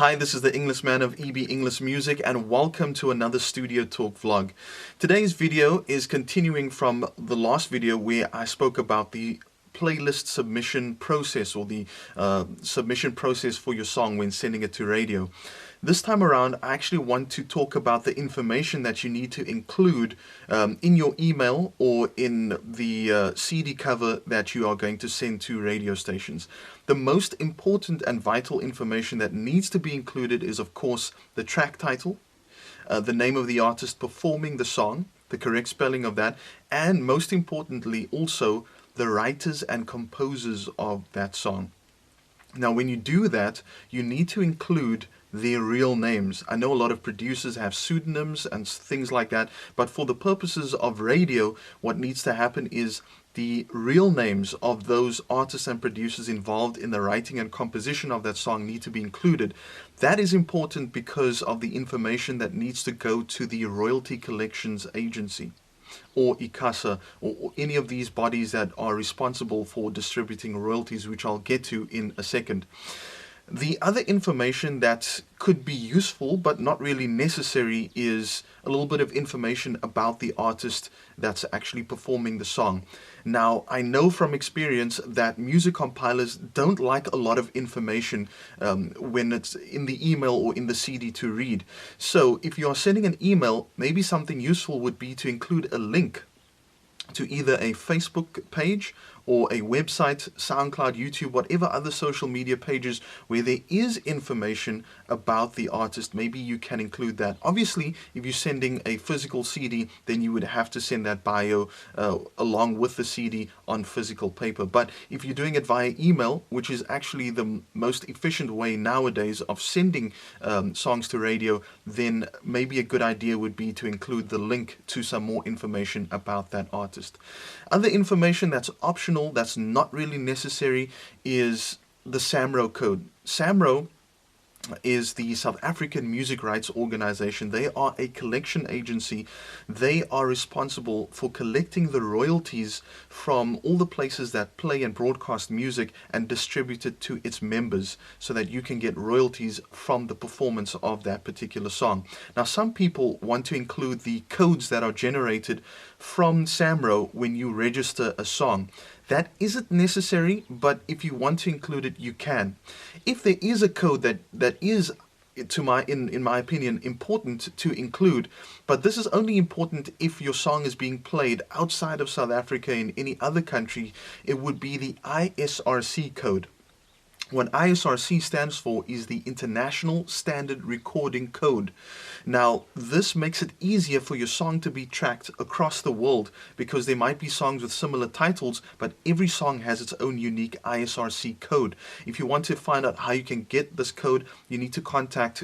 Hi, this is the Englishman of EB English Music and welcome to another Studio Talk vlog. Today's video is continuing from the last video where I spoke about the playlist submission process or the submission process for your song when sending it to radio. This time around, I actually want to talk about the information that you need to include in your email or in the CD cover that you are going to send to radio stations. The most important and vital information that needs to be included is, of course, the track title, the name of the artist performing the song, the correct spelling of that, and most importantly also the writers and composers of that song. Now, when you do that, you need to include their real names. I know a lot of producers have pseudonyms and things like that, but for the purposes of radio, what needs to happen is the real names of those artists and producers involved in the writing and composition of that song need to be included. That is important because of the information that needs to go to the Royalty Collections Agency or ICASA or any of these bodies that are responsible for distributing royalties, which I'll get to in a second. The other information that could be useful but not really necessary is a little bit of information about the artist that's actually performing the song. Now, I know from experience that music compilers don't like a lot of information when it's in the email or in the CD to read. So if you are sending an email, maybe something useful would be to include a link to either a Facebook page or a website, SoundCloud, YouTube, whatever other social media pages where there is information about the artist. Maybe you can include that. Obviously, if you're sending a physical CD, then you would have to send that bio along with the CD on physical paper. But if you're doing it via email, which is actually the most efficient way nowadays of sending songs to radio, then maybe a good idea would be to include the link to some more information about that artist. Other information that's optional, that's not really necessary, is the SAMRO code. SAMRO is the South African Music Rights Organization. They are a collection agency. They are responsible for collecting the royalties from all the places that play and broadcast music and distribute it to its members so that you can get royalties from the performance of that particular song. Now, some people want to include the codes that are generated from SAMRO when you register a song. That isn't necessary, but if you want to include it, you can. If there is a code that is, in my opinion, important to include, but this is only important if your song is being played outside of South Africa in any other country, it would be the ISRC code. What ISRC stands for is the International Standard Recording Code. Now, this makes it easier for your song to be tracked across the world because there might be songs with similar titles, but every song has its own unique ISRC code. If you want to find out how you can get this code, you need to contact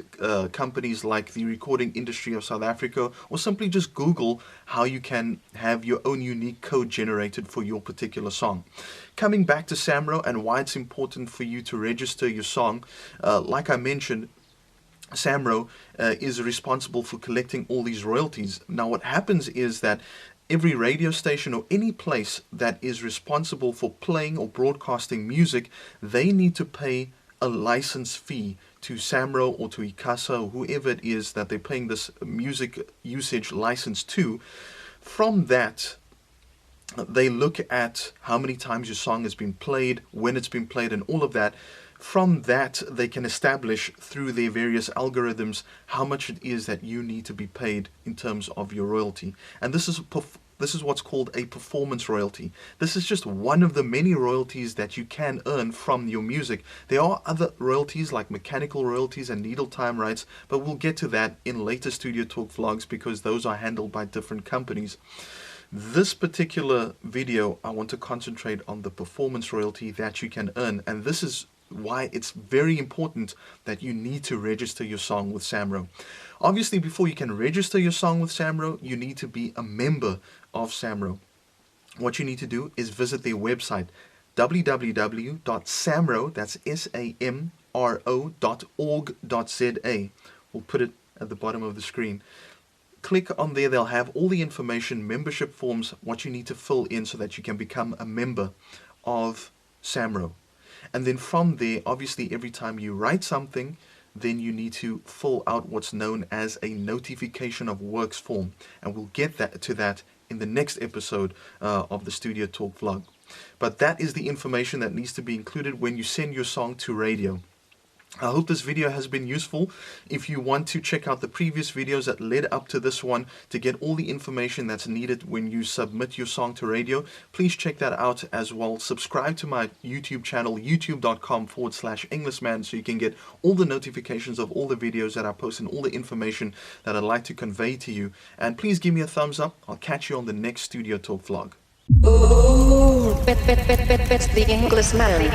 companies like the Recording Industry of South Africa, or simply just Google how you can have your own unique code generated for your particular song. Coming back to SAMRO and why it's important for you to register your song, like I mentioned, SAMRO is responsible for collecting all these royalties. Now, what happens is that every radio station or any place that is responsible for playing or broadcasting music, they need to pay a license fee to SAMRO or to ICASA or whoever it is that they're paying this music usage license to. From that, they look at how many times your song has been played, when it's been played, and all of that. From that, they can establish through their various algorithms how much it is that you need to be paid in terms of your royalty. And this is what's called a performance royalty. This is just one of the many royalties that you can earn from your music. There are other royalties like mechanical royalties and needle time rights, but we'll get to that in later Studio Talk vlogs because those are handled by different companies. This particular video, I want to concentrate on the performance royalty that you can earn, and this is why it's very important that you need to register your song with SAMRO. Obviously, before you can register your song with SAMRO, you need to be a member of SAMRO. What you need to do is visit their website, www.samro, that's samro.org.za. We'll put it at the bottom of the screen. Click on there, they'll have all the information, membership forms, what you need to fill in so that you can become a member of SAMRO. And then from there, obviously every time you write something, then you need to fill out what's known as a notification of works form. And we'll get to that in the next episode of the Studio Talk vlog. But that is the information that needs to be included when you send your song to radio. I hope this video has been useful. If you want to check out the previous videos that led up to this one to get all the information that's needed when you submit your song to radio, please check that out as well. Subscribe to my YouTube channel, youtube.com/Englishman, so you can get all the notifications of all the videos that I post and all the information that I'd like to convey to you. And please give me a thumbs up. I'll catch you on the next Studio Talk vlog. Ooh, it's the Englishman.